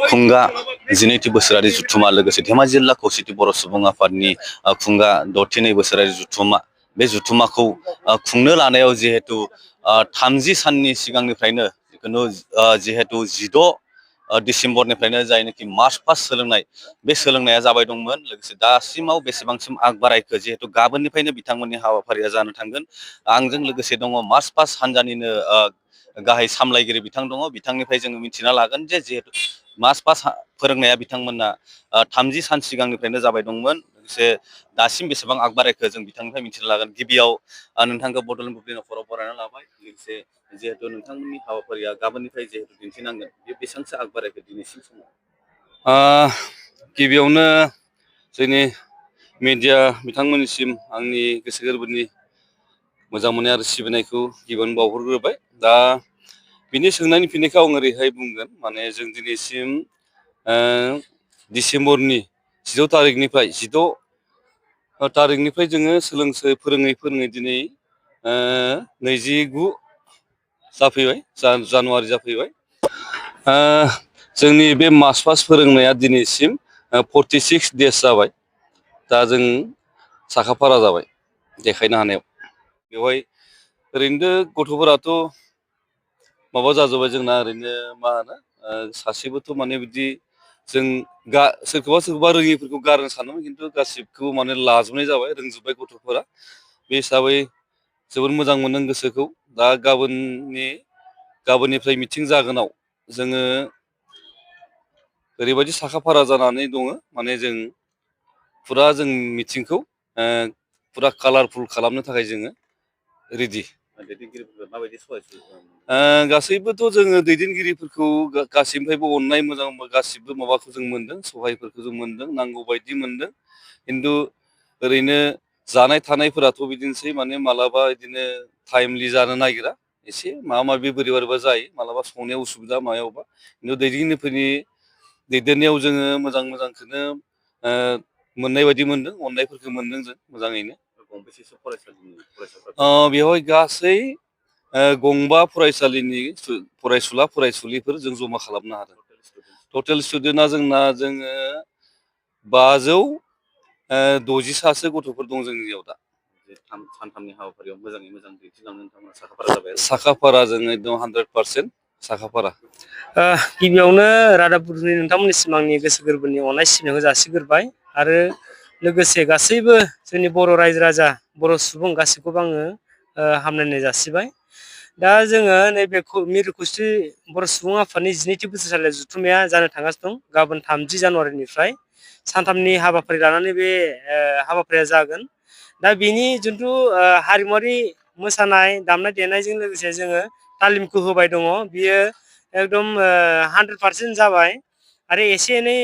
खुंगा 12थि बोसोरारि जुथुमा लोगोसे धेमाजि जिल्ला खौसेथि बर' सुबुं आफादनि खुंगा 6थि बोसोरारि जुथुमा बे जुथुमाखौ खुंनो लानायाव जिहेतु 30 साननि सिगांनिफ्रायनो जिहेतु 16 डिसेम्बरनिफ्रायनो जायनाखि मार्च पास्ट सोलोंनाय बे सोलोंनाया जाबाय दंमोन लोगोसे दासिमाव बेसेबांसिम आग बारायखो जिहेतु गाबोननिफ्रायनो बिथांमोननि हाबाफारिया जानो थांगोन आंजों लोगोसे दङ मार्च पास्ट हान्जानिनो गाहाय सामलायगिरि बिथां दङ बिथांनिफ्राय जोङो मिथिना लागोन जे जिहेतु मार्च पास्ट फोरोंनाया बिथांमोनना 30 सान सिगांनिफ्रायनो जाबाय दंमोन लोगोसे दासिम बेसेबां आग बारायखो जों बिथांनिफ्राय मिथिना लागोन गिबियाव नोंथांखौ बड'लेण्ड बुब्लि नखराव बरायना लाबाय लोगोसे जिहेतु नोंथांमोननि हाबाफारिया गाबोननिफ्राय जिहेतु दिन्थिनांगोन बे बेसेबांसो आग बारायखो दिनैसिम समाव गिबियावनो जोंनि मिडिया बिथांमोननिसिम आंनि गोसो गोरबोनि मोजां मोननाय आरो सिबिनायखौ गिबियावनो बावहरग्रोबाय दा बिनि सोंनायनि फिननायखौ आं ओरैहाय बुंगोन माने जों दिनैसिम डिसेम्बरनि 16 तारिखनिफ्राय 16 तारिखनिफ्राय जोङो फोरोङै दिनै 29 जाफैबाय जानुवारि जाफैबाय जोंनि बे मार्च पास्ट फोरोंनाया दिनैसिम 46 डेज जाबाय दा जों साखाफारा जाबाय देखायनो हानायाव बेवहाय ओरैनो गथ'फोराथ' माबा जाजोब्बाय जोंना ओरैनो मा होनो सासेबोथ' माने बिदि जों सोरखौबा रोङिफोरखौ गारनो सानोमोन खिन्थु गासिबखौबो माने लाजोबनाय जाबाय रोंजोब्बाय गथ'फोरा बे हिसाबै जोबोद मोजां मोनदों गोसोखौ दा गाबोननिफ्राय मिटिं जागोनाव जोङो ओरैबायदि साखाफारा जानानै दङ माने जों फुरा जों मिटिंखौ फुरा कालारफुल खालामनो थाखाय जोङो रेडि गासैबोथ' जोङो दैदेनगिरिफोरखौ गासैनिफ्रायबो अननाय मोजां गासिबो माबाखौ जों मोनदों सहायफोरखौ जों मोनदों नांगौ बायदि मोनदों खिन्थु ओरैनो जानाय थानायफोराथ' बिदिनोसै माने मालाबा बिदिनो टाइमलि जानो नागिरा एसे माबा माबि बोरैबा जायो मालाबा संनायाव उसुबिदा मायावबा खिन्थु दैदेनगिरिफोरनि दैदेननायाव जोङो मोजांखौनो मोननाय बायदि मोनदों अननायफोरखौ मोनदों जों मोजाङैनो बेवहाय गासै 5 फरायसालिनि फरायसुला फरायसुलिफोर जों जमा खालामनो हादों टटेल स्टुडेन्टआ जोङो 560 गथ'फोर दं जोंनियाव दा सानथामनि हाबाफारियाव मोजाङै मोजां दिन्थिलांनो नोंथांमोना साखाफारा जोङो एकदम 100% साखाफारा गिबियावनो रादाबपुरनि नोंथांमोननिसिम आंनि गोसो गोरबोनि अननाय सिबिनायखौ जासिग्रोबाय आरो लोगोसे गासैबो जोंनि बर' रायजो राजा बर' सुबुं गासैखौबो आङो हामलायनाय जासिबाय दा जोङो नैबे मिरु खौसेथि बर' सुबुं आफादनि 12थि बोसोरसालियाव जुथुमाया जानो थांगासिनो दं गाबोन 30 जानुवारिनिफ्राय सानथामनि हाबाफारि लानानै बे हाबाफारिया जागोन दा बेनि जिथु हारिमुआरि मोसानाय दामनाय देनायजों लोगोसे जोङो तालिमखौ होबाय दङ बियो एकदम 100% जाबाय आरो एसे एनै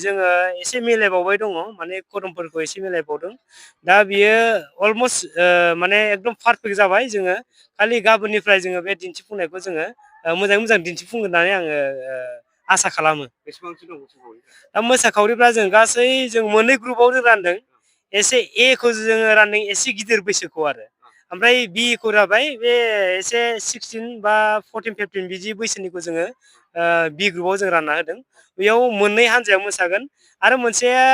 जोङो एसे मिलायबावबाय दङ माने खदमफोरखौ एसे मिलायबावदों दा बियो अलमस्ट माने एकदम पारफेक्ट जाबाय जोङो खालि गाबोननिफ्राय जोङो बे दिन्थिफुंनायखौ जोङो मोजाङै मोजां दिन्थिफुंगोन होननानै आङो आसा खालामो दा मोसाखावरिफ्रा जों गासै जों मोननै ग्रुपाव जों रानदों एसे ए खौ जोङो रानदों एसे गिदिर बैसोखौ आरो ओमफ्राय बि खौ जाबाय बे एसे 16 बा 14 15 बिदि बैसोनिखौ जोङो बि ग्रुपाव जों रानना होदों बेयाव मोननै हान्जायाव मोसागोन आरो मोनसेया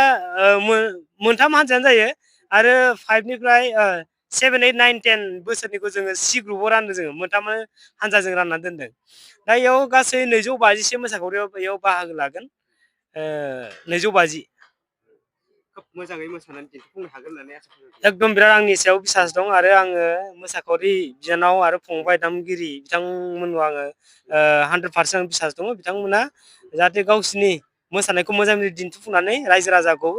मोनथाम हान्जायानो जायो आरो 5 निफ्राय 7 8 9 10 बोसोरनिखौ जोङो सि ग्रुपाव रानदों जोङो मोनथाम हान्जाजों रानना दोनदों दा इयाव गासै 250 मोसाखावरियाव बेयाव बाहागो लागोन 250 खोब मोजाङै मोसानानै दिन्थिफुंनो हागोन होननानै आसा खालामो एकदम बिराद आंनि सायाव बिसास दं आरो आङो मोसाखावरि बिनानाव आरो फंबाय दामगिरि बिथांमोननाव आङो 100% बिसास दङ बिथांमोना जाहाथे गावसिनि मोसानायखौ मोजाङै दिन्थिफुंनानै रायजो राजाखौ